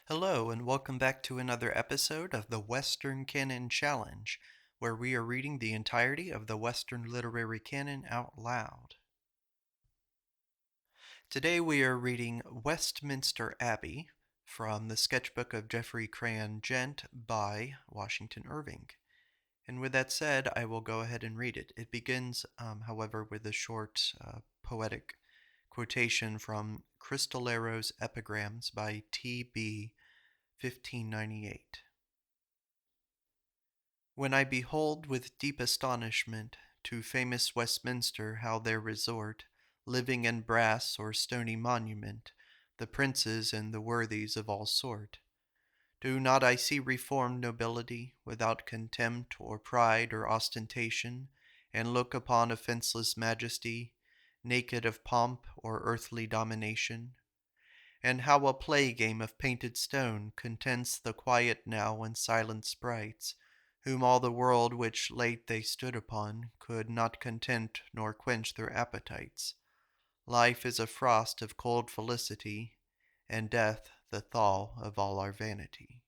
Hello, and welcome back to another episode of the Western Canon Challenge, where we are reading the entirety of the Western literary canon out loud. Today we are reading Westminster Abbey from the sketchbook of Geoffrey Crayon, Gent by Washington Irving. And with that said, I will go ahead and read it. It begins, however, with a short poetic quotation from Cristolero's Epigrams by T.B. 1598. When I behold with deep astonishment to famous Westminster how there resort, living in brass or stony monument, the princes and the worthies of all sort, do not I see reformed nobility, without contempt or pride or ostentation, and look upon a fenceless majesty, naked of pomp or earthly domination? And how a play game of painted stone contents the quiet now and silent sprites, whom all the world which late they stood upon could not content nor quench their appetites. Life is a frost of cold felicity, and death the thaw of all our vanity.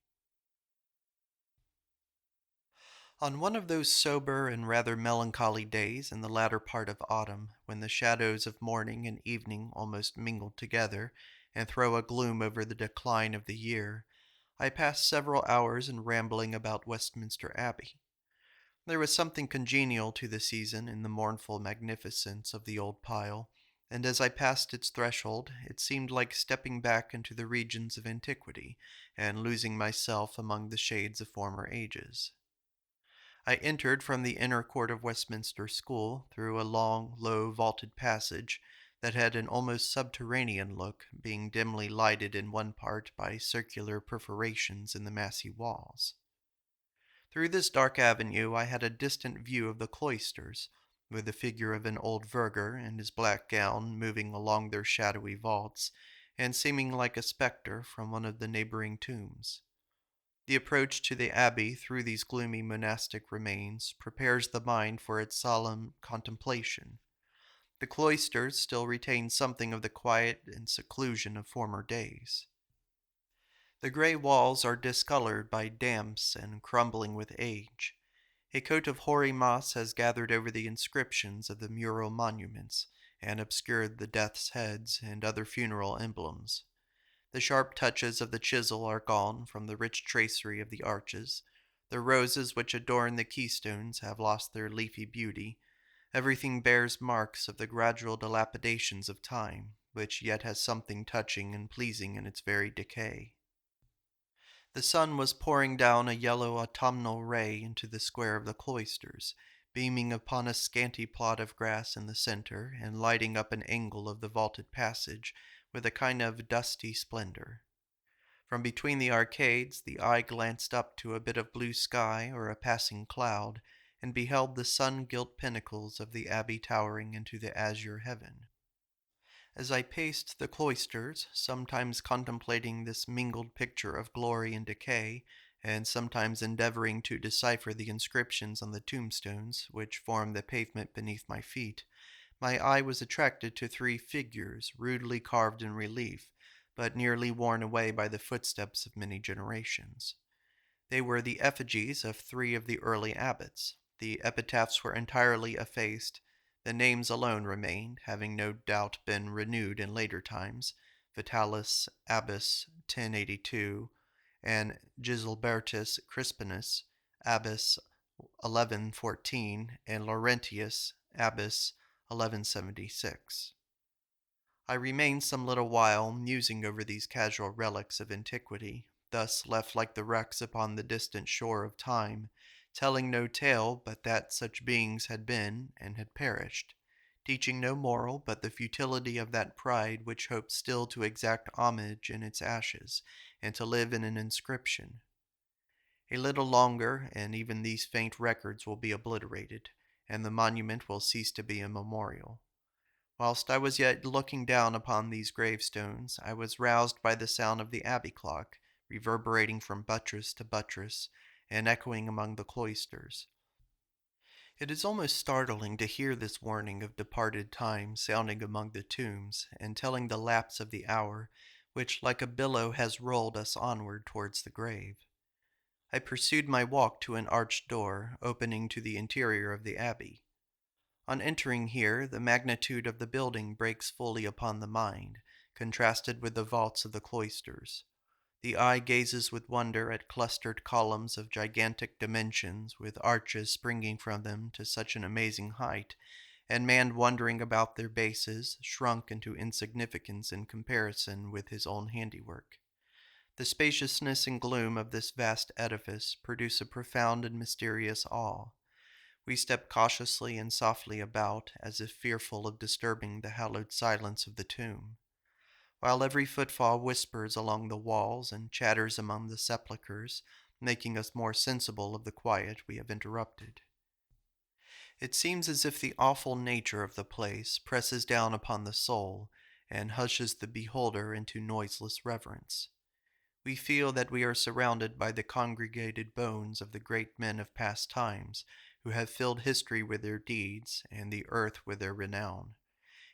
On one of those sober and rather melancholy days in the latter part of autumn, when the shadows of morning and evening almost mingle together, and throw a gloom over the decline of the year, I passed several hours in rambling about Westminster Abbey. There was something congenial to the season in the mournful magnificence of the old pile, and as I passed its threshold, it seemed like stepping back into the regions of antiquity, and losing myself among the shades of former ages. I entered from the inner court of Westminster School through a long, low, vaulted passage that had an almost subterranean look, being dimly lighted in one part by circular perforations in the massy walls. Through this dark avenue I had a distant view of the cloisters, with the figure of an old verger in his black gown moving along their shadowy vaults, and seeming like a spectre from one of the neighboring tombs. The approach to the abbey through these gloomy monastic remains prepares the mind for its solemn contemplation. The cloisters still retain something of the quiet and seclusion of former days. The gray walls are discolored by damps and crumbling with age. A coat of hoary moss has gathered over the inscriptions of the mural monuments, and obscured the death's heads and other funeral emblems. The sharp touches of the chisel are gone from the rich tracery of the arches. The roses which adorn the keystones have lost their leafy beauty. Everything bears marks of the gradual dilapidations of time, which yet has something touching and pleasing in its very decay. The sun was pouring down a yellow autumnal ray into the square of the cloisters, beaming upon a scanty plot of grass in the center, and lighting up an angle of the vaulted passage with a kind of dusty splendor. From between the arcades the eye glanced up to a bit of blue sky or a passing cloud, and beheld the sun-gilt pinnacles of the abbey towering into the azure heaven. As I paced the cloisters, sometimes contemplating this mingled picture of glory and decay, and sometimes endeavoring to decipher the inscriptions on the tombstones which formed the pavement beneath my feet, my eye was attracted to three figures rudely carved in relief, but nearly worn away by the footsteps of many generations. They were the effigies of three of the early abbots. The epitaphs were entirely effaced. The names alone remained, having no doubt been renewed in later times: Vitalis Abbess 1082, and Giselbertus Crispinus Abbess 1114, and Laurentius Abbess 1176. I remained some little while musing over these casual relics of antiquity, thus left like the wrecks upon the distant shore of time, telling no tale but that such beings had been and had perished, teaching no moral but the futility of that pride which hoped still to exact homage in its ashes, and to live in an inscription. A little longer, and even these faint records will be obliterated, and the monument will cease to be a memorial. Whilst I was yet looking down upon these gravestones, I was roused by the sound of the abbey clock, reverberating from buttress to buttress, and echoing among the cloisters. It is almost startling to hear this warning of departed time sounding among the tombs, and telling the lapse of the hour, which like a billow has rolled us onward towards the grave. I pursued my walk to an arched door opening to the interior of the abbey. On entering here, the magnitude of the building breaks fully upon the mind, contrasted with the vaults of the cloisters. The eye gazes with wonder at clustered columns of gigantic dimensions, with arches springing from them to such an amazing height, and man wondering about their bases, shrunk into insignificance in comparison with his own handiwork. The spaciousness and gloom of this vast edifice produce a profound and mysterious awe. We step cautiously and softly about, as if fearful of disturbing the hallowed silence of the tomb, while every footfall whispers along the walls and chatters among the sepulchres, making us more sensible of the quiet we have interrupted. It seems as if the awful nature of the place presses down upon the soul and hushes the beholder into noiseless reverence. We feel that we are surrounded by the congregated bones of the great men of past times who have filled history with their deeds and the earth with their renown.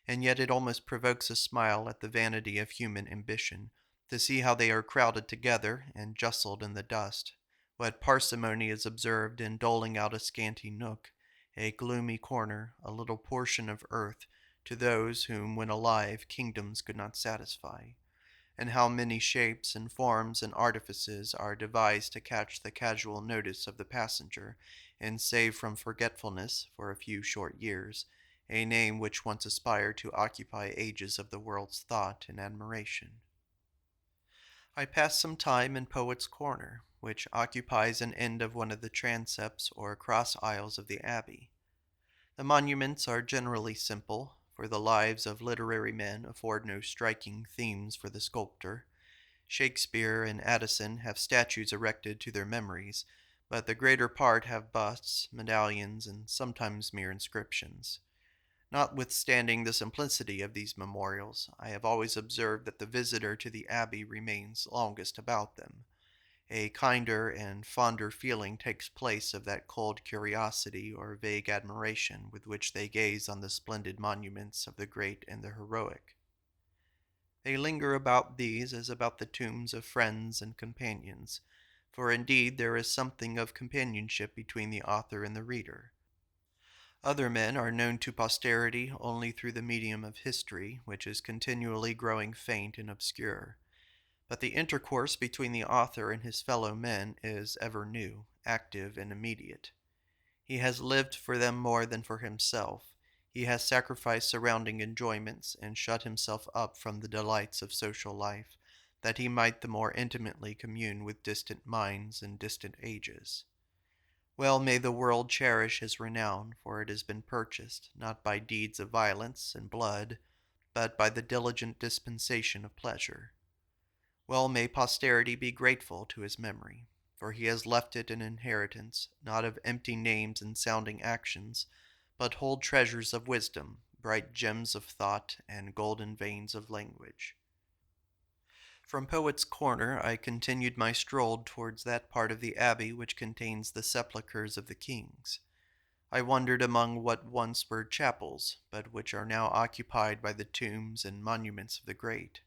And yet it almost provokes a smile at the vanity of human ambition to see how they are crowded together and justled in the dust. What parsimony is observed in doling out a scanty nook, a gloomy corner, a little portion of earth, to those whom, when alive, kingdoms could not satisfy, and how many shapes and forms and artifices are devised to catch the casual notice of the passenger, and save from forgetfulness, for a few short years, a name which once aspired to occupy ages of the world's thought and admiration. I passed some time in Poet's Corner, which occupies an end of one of the transepts or cross aisles of the abbey. The monuments are generally simple, for the lives of literary men afford no striking themes for the sculptor. Shakespeare and Addison have statues erected to their memories, but the greater part have busts, medallions, and sometimes mere inscriptions. Notwithstanding the simplicity of these memorials, I have always observed that the visitor to the abbey remains longest about them. A kinder and fonder feeling takes place of that cold curiosity or vague admiration with which they gaze on the splendid monuments of the great and the heroic. They linger about these as about the tombs of friends and companions, for indeed there is something of companionship between the author and the reader. Other men are known to posterity only through the medium of history, which is continually growing faint and obscure. But the intercourse between the author and his fellow men is ever new, active, and immediate. He has lived for them more than for himself. He has sacrificed surrounding enjoyments and shut himself up from the delights of social life, that he might the more intimately commune with distant minds and distant ages. Well may the world cherish his renown, for it has been purchased, not by deeds of violence and blood, but by the diligent dispensation of pleasure. Well may posterity be grateful to his memory, for he has left it an inheritance, not of empty names and sounding actions, but whole treasures of wisdom, bright gems of thought, and golden veins of language. From Poet's Corner I continued my stroll towards that part of the abbey which contains the sepulchres of the kings. I wandered among what once were chapels, but which are now occupied by the tombs and monuments of the great.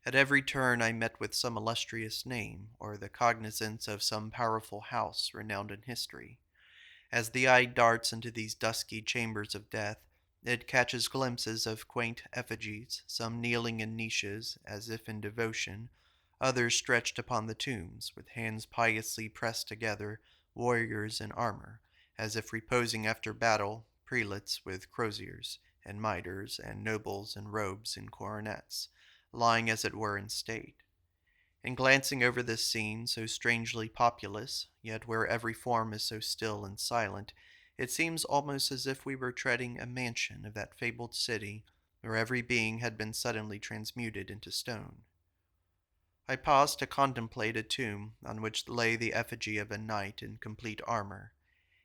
At every turn I met with some illustrious name, or the cognizance of some powerful house renowned in history. As the eye darts into these dusky chambers of death, it catches glimpses of quaint effigies, some kneeling in niches, as if in devotion, others stretched upon the tombs, with hands piously pressed together, warriors in armor, as if reposing after battle, prelates with croziers, and mitres, and nobles in robes and coronets, lying as it were in state. In glancing over this scene, so strangely populous, yet where every form is so still and silent, it seems almost as if we were treading a mansion of that fabled city where every being had been suddenly transmuted into stone. I paused to contemplate a tomb on which lay the effigy of a knight in complete armor.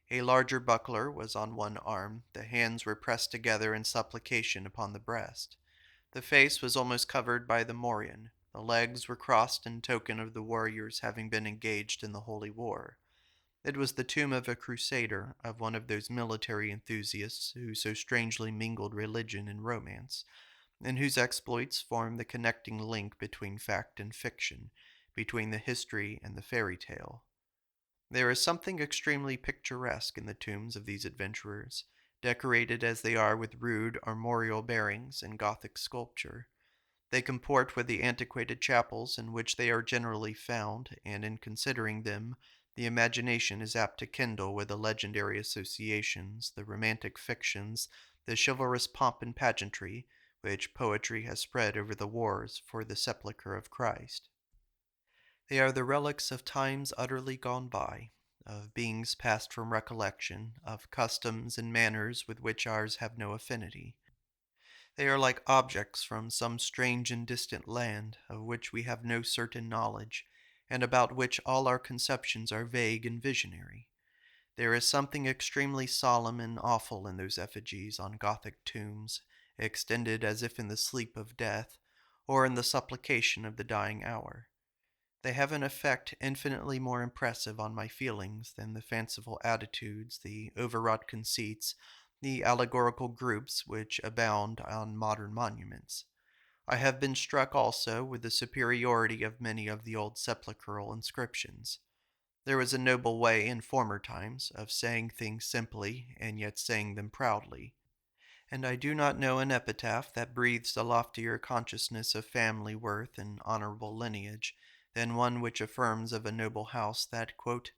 A larger buckler was on one arm, the hands were pressed together in supplication upon the breast. The face was almost covered by the morion. The legs were crossed in token of the warriors having been engaged in the holy war. It was the tomb of a crusader, of one of those military enthusiasts who so strangely mingled religion and romance, and whose exploits form the connecting link between fact and fiction, between the history and the fairy tale. There is something extremely picturesque in the tombs of these adventurers, decorated as they are with rude armorial bearings and Gothic sculpture. They comport with the antiquated chapels in which they are generally found, and in considering them, the imagination is apt to kindle with the legendary associations, the romantic fictions, the chivalrous pomp and pageantry which poetry has spread over the wars for the sepulchre of Christ. They are the relics of times utterly gone by, of beings passed from recollection, of customs and manners with which ours have no affinity. They are like objects from some strange and distant land, of which we have no certain knowledge, and about which all our conceptions are vague and visionary. There is something extremely solemn and awful in those effigies on Gothic tombs, extended as if in the sleep of death, or in the supplication of the dying hour. They have an effect infinitely more impressive on my feelings than the fanciful attitudes, the overwrought conceits, the allegorical groups which abound on modern monuments. I have been struck also with the superiority of many of the old sepulchral inscriptions. There was a noble way in former times of saying things simply and yet saying them proudly, and I do not know an epitaph that breathes a loftier consciousness of family worth and honorable lineage than one which affirms of a noble house that, quote,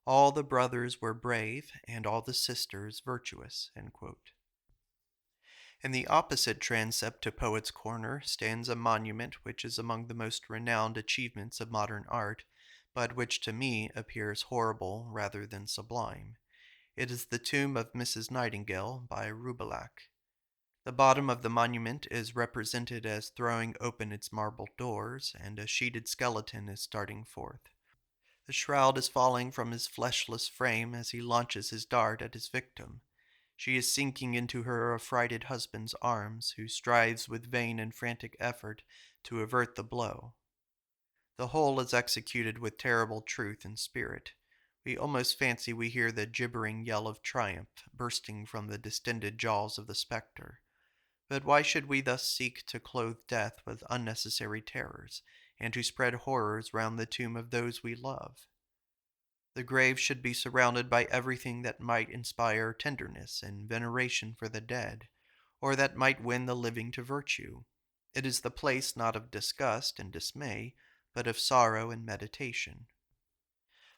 all the brothers were brave and all the sisters virtuous. In the opposite transept to Poets' Corner stands a monument which is among the most renowned achievements of modern art, but which to me appears horrible rather than sublime. It is the tomb of Mrs. Nightingale by Roubillac. The bottom of the monument is represented as throwing open its marble doors, and a sheeted skeleton is starting forth. The shroud is falling from his fleshless frame as he launches his dart at his victim. She is sinking into her affrighted husband's arms, who strives with vain and frantic effort to avert the blow. The whole is executed with terrible truth and spirit. We almost fancy we hear the gibbering yell of triumph bursting from the distended jaws of the spectre. But why should we thus seek to clothe death with unnecessary terrors, and to spread horrors round the tomb of those we love? The grave should be surrounded by everything that might inspire tenderness and veneration for the dead, or that might win the living to virtue. It is the place not of disgust and dismay, but of sorrow and meditation.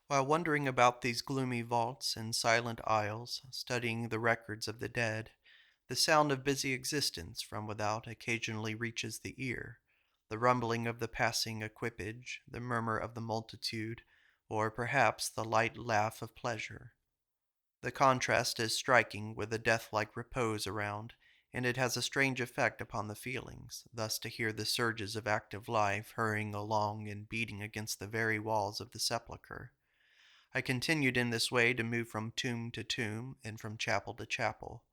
While wandering about these gloomy vaults and silent aisles, studying the records of the dead, the sound of busy existence from without occasionally reaches the ear, the rumbling of the passing equipage, the murmur of the multitude, or perhaps the light laugh of pleasure. The contrast is striking with the death-like repose around, and it has a strange effect upon the feelings, thus to hear the surges of active life hurrying along and beating against the very walls of the sepulchre. I continued in this way to move from tomb to tomb and from chapel to chapel.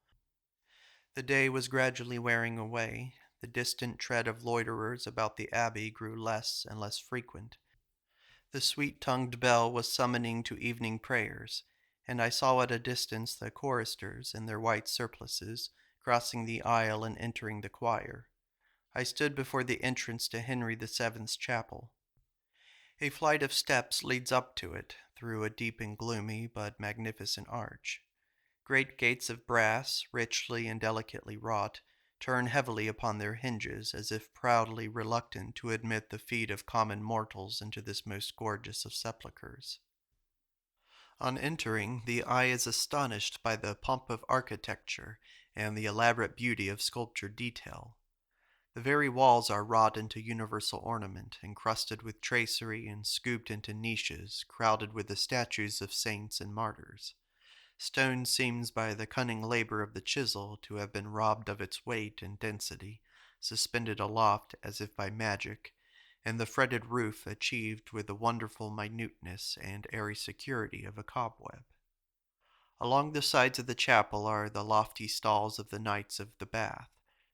The day was gradually wearing away. The distant tread of loiterers about the abbey grew less and less frequent. The sweet-tongued bell was summoning to evening prayers, and I saw at a distance the choristers in their white surplices crossing the aisle and entering the choir. I stood before the entrance to Henry VII's chapel. A flight of steps leads up to it, through a deep and gloomy but magnificent arch. Great gates of brass, richly and delicately wrought, turn heavily upon their hinges as if proudly reluctant to admit the feet of common mortals into this most gorgeous of sepulchres. On entering, the eye is astonished by the pomp of architecture and the elaborate beauty of sculptured detail. The very walls are wrought into universal ornament, encrusted with tracery and scooped into niches, crowded with the statues of saints and martyrs. Stone seems by the cunning labor of the chisel to have been robbed of its weight and density, suspended aloft as if by magic, and the fretted roof achieved with the wonderful minuteness and airy security of a cobweb. Along the sides of the chapel are the lofty stalls of the Knights of the Bath,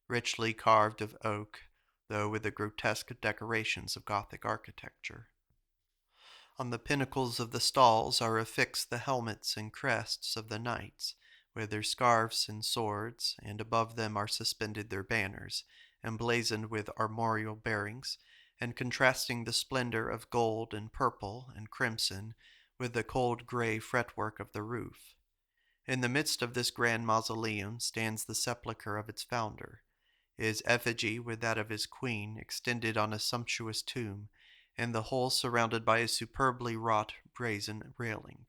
richly carved of oak, though with the grotesque decorations of Gothic architecture. On the pinnacles of the stalls are affixed the helmets and crests of the knights, with their scarfs and swords, and above them are suspended their banners, emblazoned with armorial bearings, and contrasting the splendor of gold and purple and crimson with the cold gray fretwork of the roof. In the midst of this grand mausoleum stands the sepulchre of its founder, his effigy with that of his queen extended on a sumptuous tomb, and the whole surrounded by a superbly wrought brazen railing.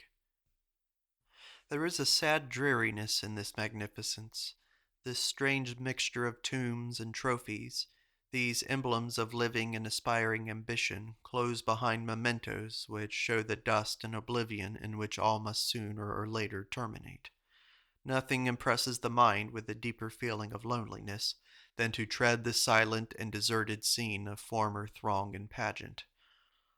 There is a sad dreariness in this magnificence, this strange mixture of tombs and trophies, these emblems of living and aspiring ambition close behind mementos which show the dust and oblivion in which all must sooner or later terminate. Nothing impresses the mind with a deeper feeling of loneliness than to tread the silent and deserted scene of former throng and pageant.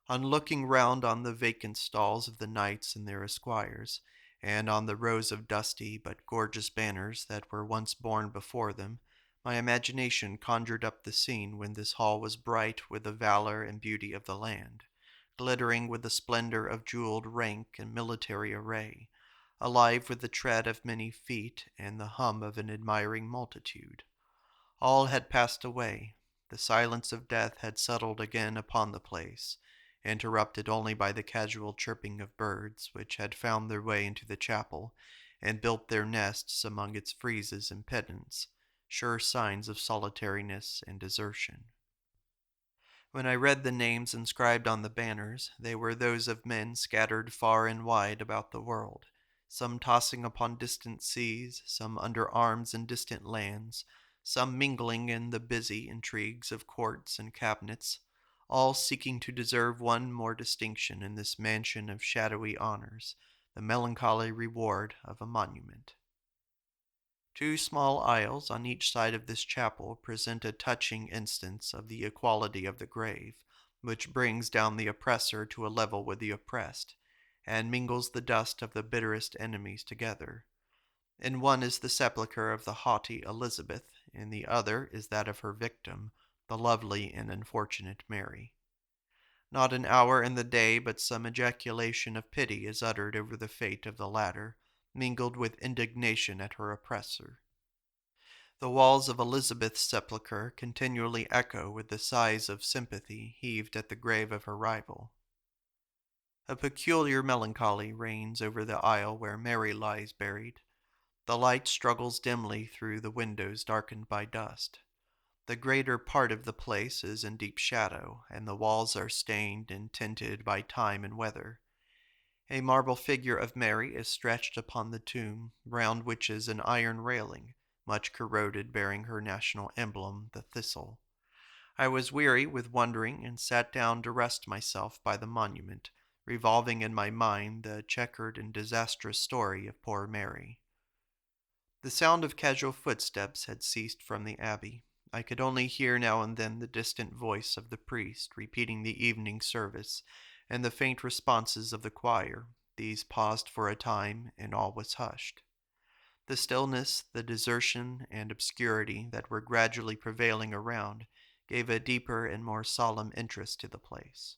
On looking round on the vacant stalls of the knights and their esquires, and on the rows of dusty but gorgeous banners that were once borne before them, my imagination conjured up the scene when this hall was bright with the valor and beauty of the land, glittering with the splendor of jeweled rank and military array, alive with the tread of many feet and the hum of an admiring multitude. All had passed away. The silence of death had settled again upon the place, interrupted only by the casual chirping of birds which had found their way into the chapel and built their nests among its friezes and pendants, sure signs of solitariness and desertion. When I read the names inscribed on the banners, they were those of men scattered far and wide about the world, some tossing upon distant seas, some under arms in distant lands, some mingling in the busy intrigues of courts and cabinets, all seeking to deserve one more distinction in this mansion of shadowy honors, the melancholy reward of a monument. Two small aisles on each side of this chapel present a touching instance of the equality of the grave, which brings down the oppressor to a level with the oppressed, and mingles the dust of the bitterest enemies together. In one is the sepulchre of the haughty Elizabeth, in the other is that of her victim, the lovely and unfortunate Mary. Not an hour in the day but some ejaculation of pity is uttered over the fate of the latter, mingled with indignation at her oppressor. The walls of Elizabeth's sepulchre continually echo with the sighs of sympathy heaved at the grave of her rival. A peculiar melancholy reigns over the aisle where Mary lies buried. The light struggles dimly through the windows darkened by dust. The greater part of the place is in deep shadow, and the walls are stained and tinted by time and weather. A marble figure of Mary is stretched upon the tomb, round which is an iron railing, much corroded, bearing her national emblem, the thistle. I was weary with wondering, and sat down to rest myself by the monument, revolving in my mind the checkered and disastrous story of poor Mary. The sound of casual footsteps had ceased from the abbey. I could only hear now and then the distant voice of the priest repeating the evening service, and the faint responses of the choir. These paused for a time, and all was hushed. The stillness, the desertion, and obscurity that were gradually prevailing around gave a deeper and more solemn interest to the place.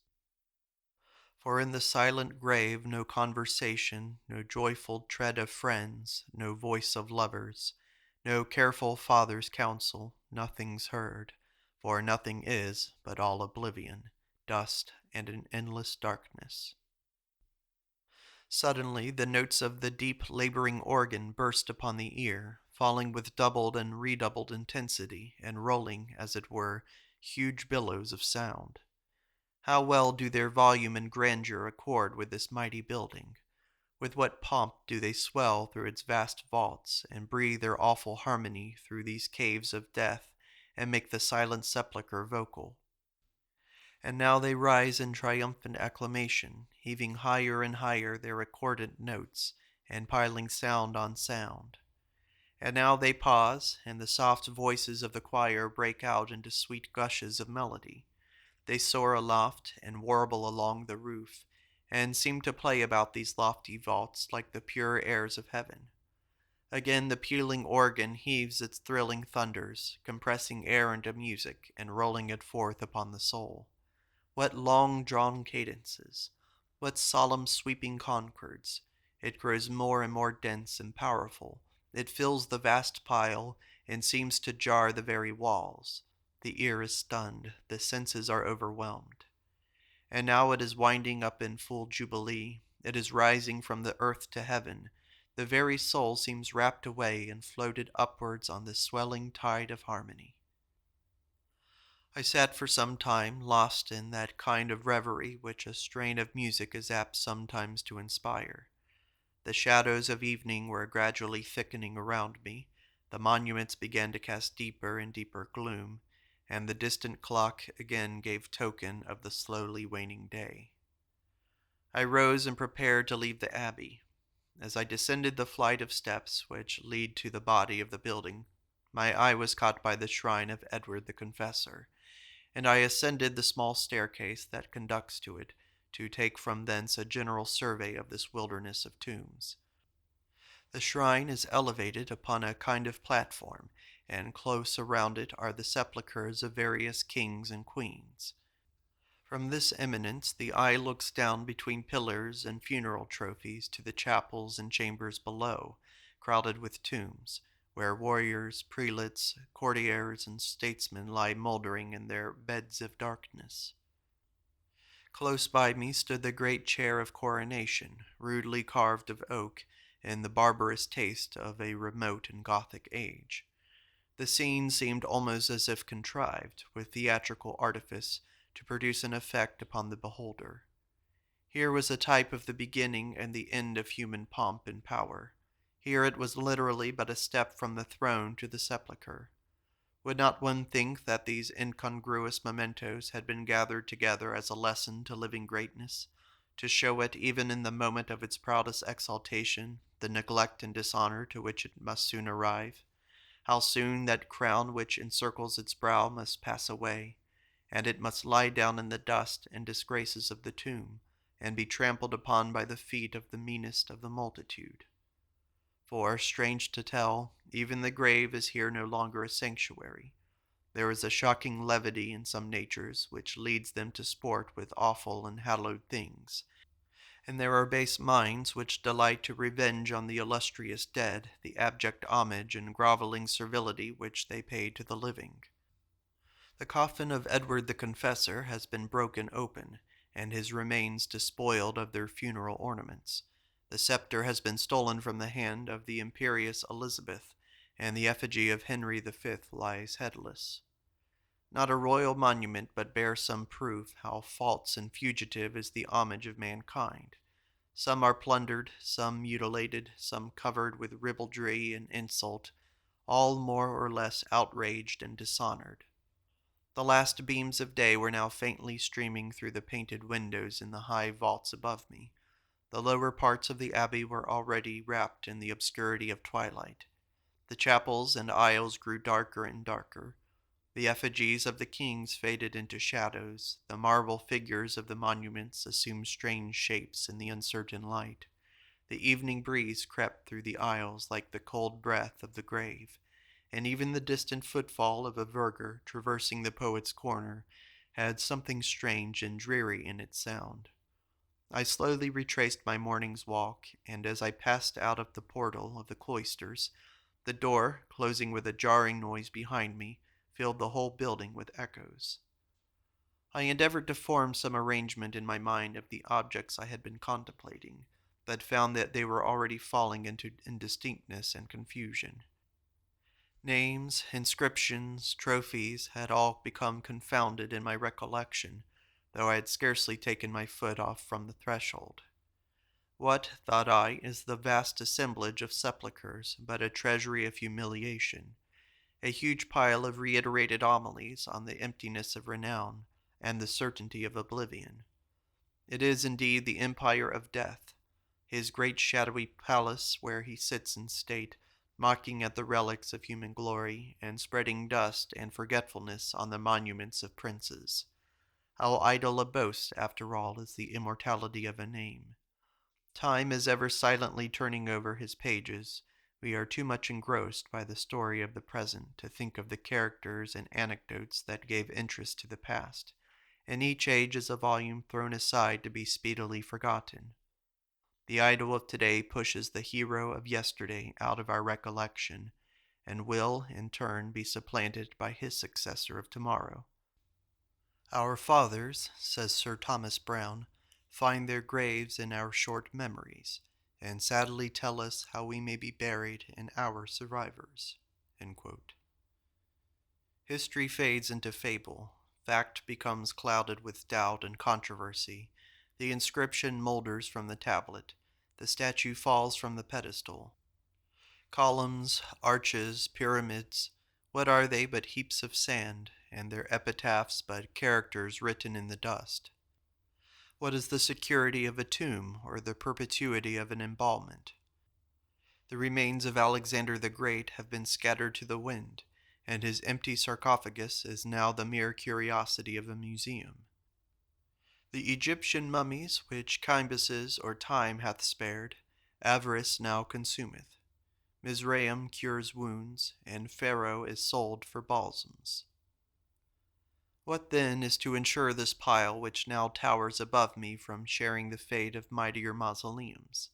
For in the silent grave no conversation, no joyful tread of friends, no voice of lovers, no careful father's counsel, nothing's heard, for nothing is but all oblivion, dust, and an endless darkness. Suddenly the notes of the deep laboring organ burst upon the ear, falling with doubled and redoubled intensity, and rolling, as it were, huge billows of sound. How well do their volume and grandeur accord with this mighty building! With what pomp do they swell through its vast vaults, and breathe their awful harmony through these caves of death, and make the silent sepulchre vocal! And now they rise in triumphant acclamation, heaving higher and higher their accordant notes, and piling sound on sound. And now they pause, and the soft voices of the choir break out into sweet gushes of melody. They soar aloft and warble along the roof, and seem to play about these lofty vaults like the pure airs of heaven. Again the pealing organ heaves its thrilling thunders, compressing air into music and rolling it forth upon the soul. What long-drawn cadences! What solemn sweeping concords! It grows more and more dense and powerful. It fills the vast pile and seems to jar the very walls. the ear is stunned, the senses are overwhelmed. And now it is winding up in full jubilee, it is rising from the earth to heaven, the very soul seems wrapped away and floated upwards on the swelling tide of harmony. I sat for some time lost in that kind of reverie which a strain of music is apt sometimes to inspire. The shadows of evening were gradually thickening around me, the monuments began to cast deeper and deeper gloom, and the distant clock again gave token of the slowly waning day. I rose and prepared to leave the abbey. As I descended the flight of steps which lead to the body of the building, my eye was caught by the shrine of Edward the Confessor, and I ascended the small staircase that conducts to it, to take from thence a general survey of this wilderness of tombs. The shrine is elevated upon a kind of platform, and close around it are the sepulchres of various kings and queens. From this eminence the eye looks down between pillars and funeral trophies to the chapels and chambers below, crowded with tombs, where warriors, prelates, courtiers, and statesmen lie mouldering in their beds of darkness. Close by me stood the great chair of coronation, rudely carved of oak, in the barbarous taste of a remote and Gothic age. The scene seemed almost as if contrived, with theatrical artifice, to produce an effect upon the beholder. Here was a type of the beginning and the end of human pomp and power. Here it was literally but a step from the throne to the sepulchre. Would not one think that these incongruous mementos had been gathered together as a lesson to living greatness, to show it, even in the moment of its proudest exaltation, the neglect and dishonor to which it must soon arrive? How soon that crown which encircles its brow must pass away, and it must lie down in the dust and disgraces of the tomb, and be trampled upon by the feet of the meanest of the multitude. For, strange to tell, even the grave is here no longer a sanctuary. There is a shocking levity in some natures which leads them to sport with awful and hallowed things, and there are base minds which delight to revenge on the illustrious dead the abject homage and groveling servility which they pay to the living. The coffin of Edward the Confessor has been broken open, and his remains despoiled of their funeral ornaments. The scepter has been stolen from the hand of the imperious Elizabeth, and the effigy of Henry V lies headless. Not a royal monument but bears some proof how false and fugitive is the homage of mankind. Some are plundered, some mutilated, some covered with ribaldry and insult, all more or less outraged and dishonored. The last beams of day were now faintly streaming through the painted windows in the high vaults above me. The lower parts of the abbey were already wrapped in the obscurity of twilight. The chapels and aisles grew darker and darker. The effigies of the kings faded into shadows. The marble figures of the monuments assumed strange shapes in the uncertain light. The evening breeze crept through the aisles like the cold breath of the grave, and even the distant footfall of a verger traversing the poet's corner had something strange and dreary in its sound. I slowly retraced my morning's walk, and as I passed out of the portal of the cloisters, the door, closing with a jarring noise behind me, filled the whole building with echoes. I endeavored to form some arrangement in my mind of the objects I had been contemplating, but found that they were already falling into indistinctness and confusion. Names, inscriptions, trophies had all become confounded in my recollection, though I had scarcely taken my foot off from the threshold. What, thought I, is the vast assemblage of sepulchres but a treasury of humiliation, a huge pile of reiterated homilies on the emptiness of renown and the certainty of oblivion? It is indeed the empire of death, his great shadowy palace where he sits in state, mocking at the relics of human glory, and spreading dust and forgetfulness on the monuments of princes. How idle a boast, after all, is the immortality of a name. Time is ever silently turning over his pages. We are too much engrossed by the story of the present to think of the characters and anecdotes that gave interest to the past, and each age is a volume thrown aside to be speedily forgotten. The idol of today pushes the hero of yesterday out of our recollection, and will, in turn, be supplanted by his successor of tomorrow. Our fathers, says Sir Thomas Browne, find their graves in our short memories, and sadly tell us how we may be buried in our survivors. History fades into fable, fact becomes clouded with doubt and controversy, the inscription moulders from the tablet, the statue falls from the pedestal. Columns, arches, pyramids, what are they but heaps of sand, and their epitaphs but characters written in the dust? What is the security of a tomb or the perpetuity of an embalmment? The remains of Alexander the Great have been scattered to the wind, and his empty sarcophagus is now the mere curiosity of a museum. The Egyptian mummies which Cambyses or time hath spared, avarice now consumeth. Mizraim cures wounds, and Pharaoh is sold for balsams. What then is to ensure this pile which now towers above me from sharing the fate of mightier mausoleums?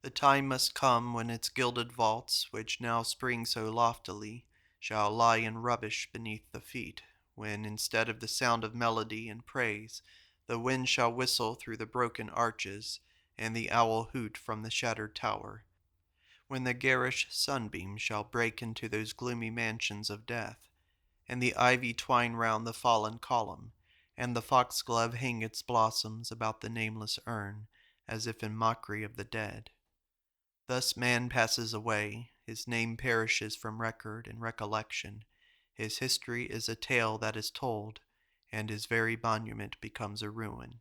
The time must come when its gilded vaults, which now spring so loftily, shall lie in rubbish beneath the feet, when instead of the sound of melody and praise, the wind shall whistle through the broken arches, and the owl hoot from the shattered tower, when the garish sunbeam shall break into those gloomy mansions of death, and the ivy twine round the fallen column, and the foxglove hang its blossoms about the nameless urn, as if in mockery of the dead. Thus man passes away, his name perishes from record and recollection, his history is a tale that is told, and his very monument becomes a ruin.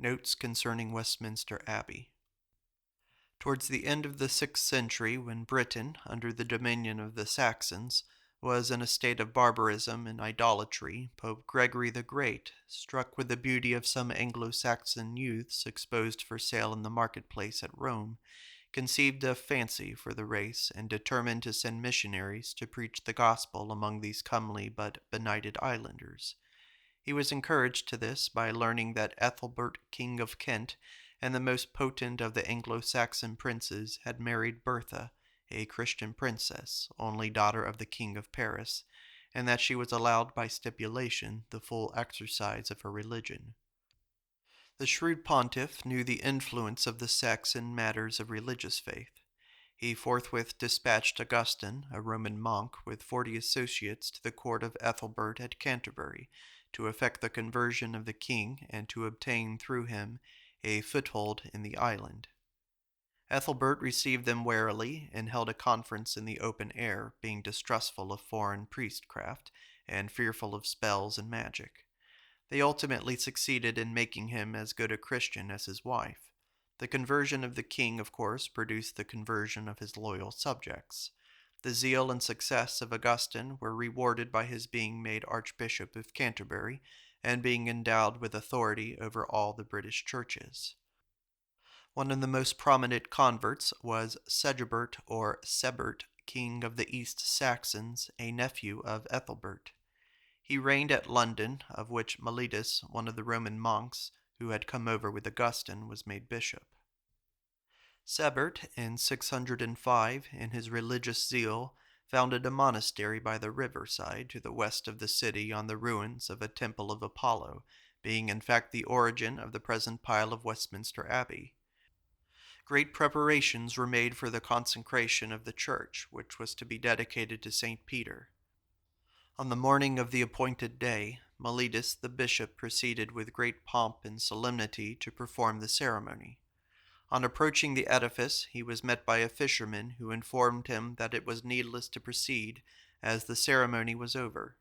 Notes concerning Westminster Abbey. Towards the end of the 6th century, when Britain, under the dominion of the Saxons, was in a state of barbarism and idolatry, Pope Gregory the Great, struck with the beauty of some Anglo-Saxon youths exposed for sale in the marketplace at Rome, conceived a fancy for the race and determined to send missionaries to preach the gospel among these comely but benighted islanders. He was encouraged to this by learning that Ethelbert, King of Kent, and the most potent of the Anglo-Saxon princes, had married Bertha, a Christian princess, only daughter of the King of Paris, and that she was allowed by stipulation the full exercise of her religion. The shrewd pontiff knew the influence of the sects in matters of religious faith. He forthwith dispatched Augustine, a Roman monk, with 40 associates to the court of Ethelbert at Canterbury, to effect the conversion of the king and to obtain through him a foothold in the island. Ethelbert received them warily and held a conference in the open air, being distrustful of foreign priestcraft and fearful of spells and magic. They ultimately succeeded in making him as good a Christian as his wife. The conversion of the king, of course, produced the conversion of his loyal subjects. The zeal and success of Augustine were rewarded by his being made Archbishop of Canterbury and being endowed with authority over all the British churches. One of the most prominent converts was Sigebert or Sebert, king of the East Saxons, a nephew of Ethelbert. He reigned at London, of which Mellitus, one of the Roman monks who had come over with Augustine, was made bishop. Sebert, in 605, in his religious zeal, founded a monastery by the riverside to the west of the city on the ruins of a temple of Apollo, being in fact the origin of the present pile of Westminster Abbey. Great preparations were made for the consecration of the church, which was to be dedicated to St. Peter. On the morning of the appointed day, Mellitus the bishop proceeded with great pomp and solemnity to perform the ceremony. On approaching the edifice, he was met by a fisherman who informed him that it was needless to proceed, as the ceremony was over.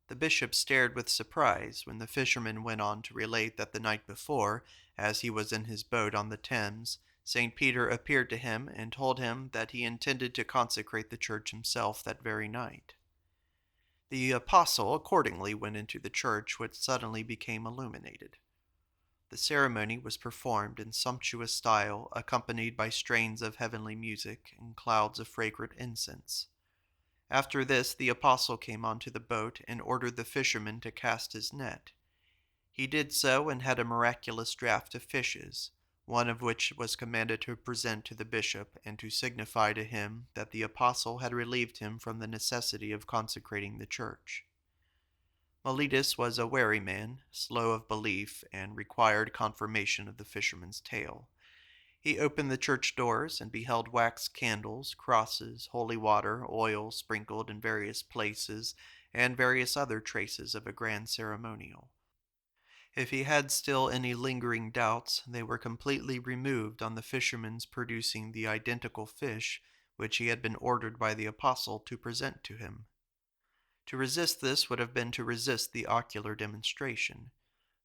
The bishop stared with surprise when the fisherman went on to relate that the night before, as he was in his boat on the Thames, St. Peter appeared to him and told him that he intended to consecrate the church himself that very night. The apostle accordingly went into the church, which suddenly became illuminated. The ceremony was performed in sumptuous style, accompanied by strains of heavenly music and clouds of fragrant incense. After this, the apostle came onto the boat and ordered the fisherman to cast his net. He did so and had a miraculous draught of fishes, one of which was commanded to present to the bishop and to signify to him that the apostle had relieved him from the necessity of consecrating the church. Miletus was a wary man, slow of belief, and required confirmation of the fisherman's tale. He opened the church doors and beheld wax candles, crosses, holy water, oil sprinkled in various places, and various other traces of a grand ceremonial. If he had still any lingering doubts, they were completely removed on the fisherman's producing the identical fish which he had been ordered by the apostle to present to him. To resist this would have been to resist the ocular demonstration.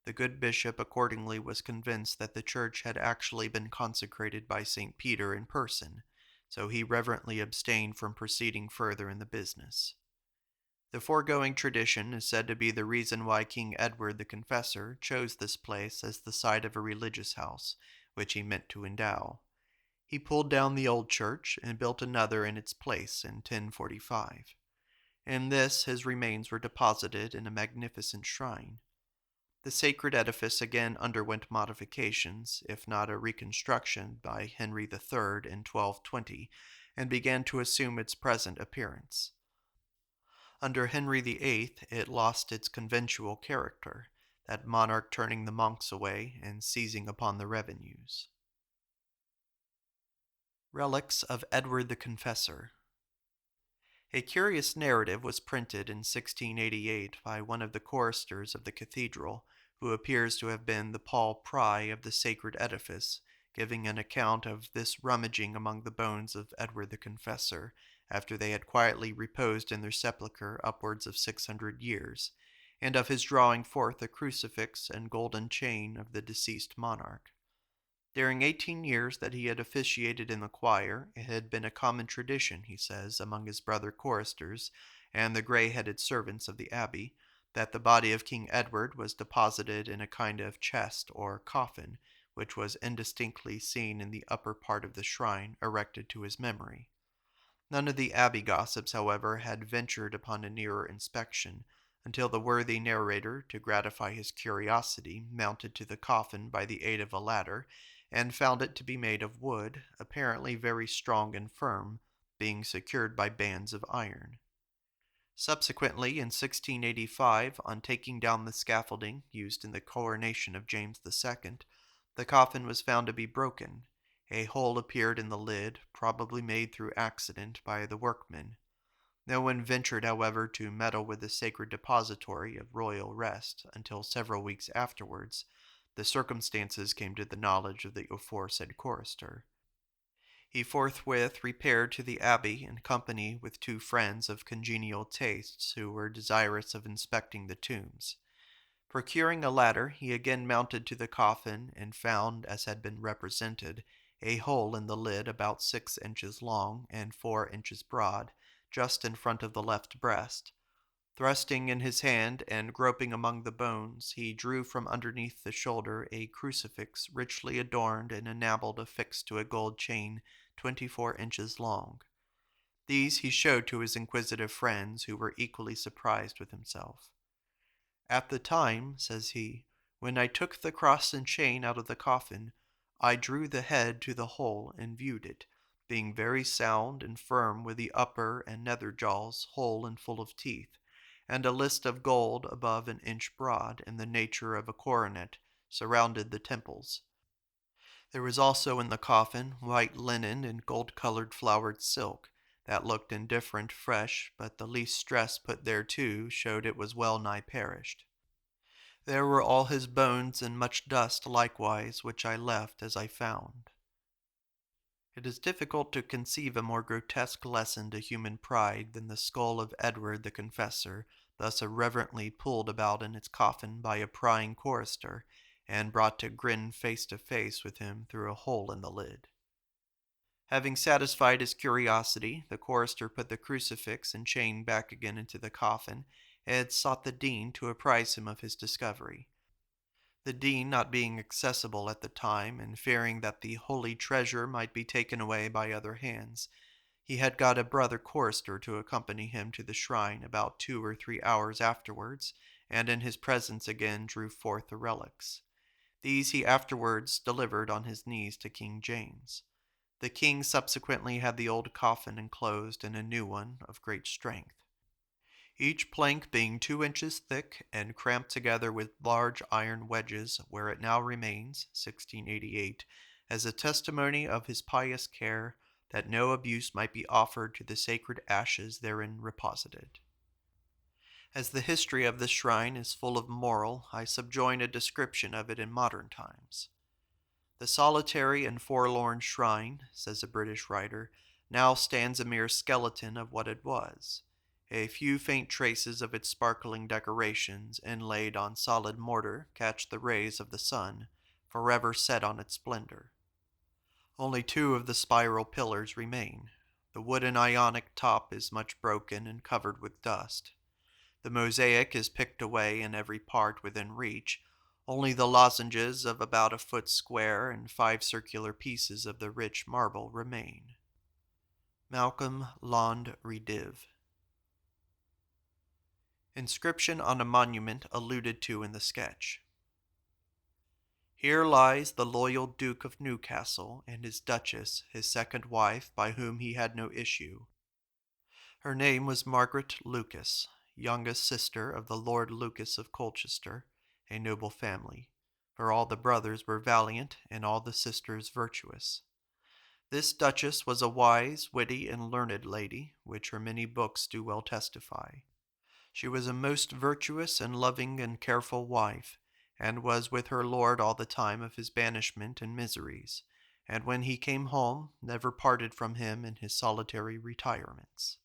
The good bishop accordingly was convinced that the church had actually been consecrated by St. Peter in person, so he reverently abstained from proceeding further in the business. The foregoing tradition is said to be the reason why King Edward the Confessor chose this place as the site of a religious house, which he meant to endow. He pulled down the old church and built another in its place in 1045. In this his remains were deposited in a magnificent shrine. The sacred edifice again underwent modifications, if not a reconstruction, by Henry III in 1220, and began to assume its present appearance. Under Henry VIII it lost its conventual character, that monarch turning the monks away and seizing upon the revenues. Relics of Edward the Confessor. A curious narrative was printed in 1688 by one of the choristers of the cathedral, who appears to have been the Paul Pry of the sacred edifice, giving an account of this rummaging among the bones of Edward the Confessor, after they had quietly reposed in their sepulchre upwards of 600 years, and of his drawing forth a crucifix and golden chain of the deceased monarch. During 18 years that he had officiated in the choir, it had been a common tradition, he says, among his brother choristers and the grey-headed servants of the abbey, that the body of King Edward was deposited in a kind of chest or coffin, which was indistinctly seen in the upper part of the shrine erected to his memory. None of the abbey gossips, however, had ventured upon a nearer inspection, until the worthy narrator, to gratify his curiosity, mounted to the coffin by the aid of a ladder, and found it to be made of wood, apparently very strong and firm, being secured by bands of iron. Subsequently, in 1685, on taking down the scaffolding used in the coronation of James II, the coffin was found to be broken. A hole appeared in the lid, probably made through accident by the workmen. No one ventured, however, to meddle with the sacred depository of royal rest until several weeks afterwards the circumstances came to the knowledge of the aforesaid chorister. He forthwith repaired to the abbey in company with two friends of congenial tastes who were desirous of inspecting the tombs. Procuring a ladder, he again mounted to the coffin and found, as had been represented, a hole in the lid about 6 inches long and 4 inches broad, just in front of the left breast. Thrusting in his hand and groping among the bones, he drew from underneath the shoulder a crucifix richly adorned and enameled affixed to a gold chain 24 inches long. These he showed to his inquisitive friends, who were equally surprised with himself. "At the time," says he, "when I took the cross and chain out of the coffin, I drew the head to the hole and viewed it, being very sound and firm, with the upper and nether jaws whole and full of teeth, and a list of gold above an inch broad, in the nature of a coronet, surrounded the temples. There was also in the coffin white linen and gold-colored flowered silk, that looked indifferent fresh, but the least stress put thereto showed it was well nigh perished. There were all his bones and much dust likewise, which I left as I found." It is difficult to conceive a more grotesque lesson to human pride than the skull of Edward the Confessor, thus irreverently pulled about in its coffin by a prying chorister, and brought to grin face to face with him through a hole in the lid. Having satisfied his curiosity, the chorister put the crucifix and chain back again into the coffin, and sought the dean to apprise him of his discovery. The dean, not being accessible at the time, and fearing that the holy treasure might be taken away by other hands, he had got a brother chorister to accompany him to the shrine about 2 or 3 hours afterwards, and in his presence again drew forth the relics. These he afterwards delivered on his knees to King James. The king subsequently had the old coffin enclosed in a new one of great strength, each plank being 2 inches thick and cramped together with large iron wedges, where it now remains, 1688, as a testimony of his pious care that no abuse might be offered to the sacred ashes therein reposited. As the history of this shrine is full of moral, I subjoin a description of it in modern times. The solitary and forlorn shrine, says a British writer, now stands a mere skeleton of what it was. A few faint traces of its sparkling decorations, inlaid on solid mortar, catch the rays of the sun, forever set on its splendor. Only 2 of the spiral pillars remain. The wooden Ionic top is much broken and covered with dust. The mosaic is picked away in every part within reach. Only the lozenges of about a foot square and 5 circular pieces of the rich marble remain. Malcolm Lond Rediv. Inscription on a monument alluded to in the sketch. Here lies the loyal Duke of Newcastle and his Duchess, his second wife, by whom he had no issue. Her name was Margaret Lucas, youngest sister of the Lord Lucas of Colchester, a noble family, for all the brothers were valiant and all the sisters virtuous. This duchess was a wise, witty, and learned lady, which her many books do well testify. She was a most virtuous and loving and careful wife, and was with her lord all the time of his banishment and miseries, and when he came home, never parted from him in his solitary retirements.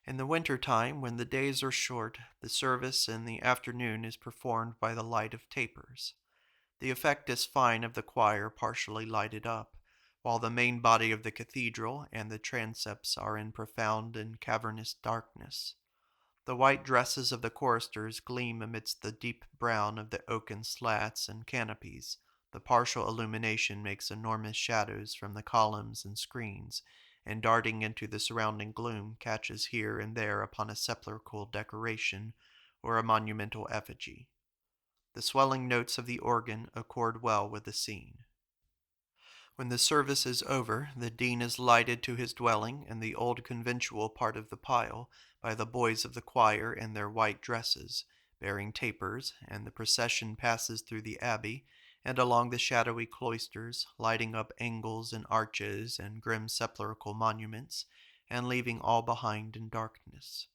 In the winter time, when the days are short, the service in the afternoon is performed by the light of tapers. The effect is fine of the choir partially lighted up, while the main body of the cathedral and the transepts are in profound and cavernous darkness. The white dresses of the choristers gleam amidst the deep brown of the oaken slats and canopies. The partial illumination makes enormous shadows from the columns and screens, and darting into the surrounding gloom catches here and there upon a sepulchral decoration or a monumental effigy. The swelling notes of the organ accord well with the scene. When the service is over, the dean is lighted to his dwelling in the old conventual part of the pile by the boys of the choir in their white dresses, bearing tapers, and the procession passes through the abbey and along the shadowy cloisters, lighting up angles and arches and grim sepulchral monuments, and leaving all behind in darkness.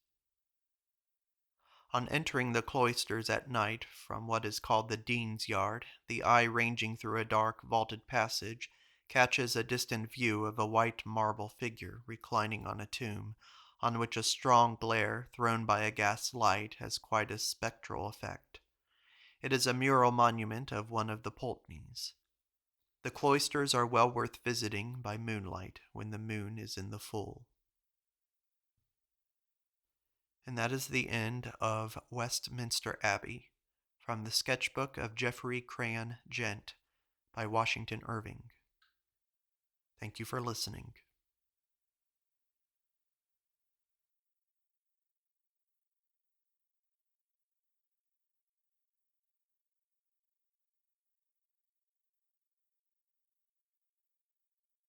On entering the cloisters at night from what is called the Dean's Yard, the eye ranging through a dark vaulted passage catches a distant view of a white marble figure reclining on a tomb, on which a strong glare thrown by a gas light has quite a spectral effect. It is a mural monument of one of the Pultneys. The cloisters are well worth visiting by moonlight when the moon is in the full. And that is the end of Westminster Abbey, from the sketchbook of Geoffrey, Crayon, Gent, by Washington Irving. Thank you for listening.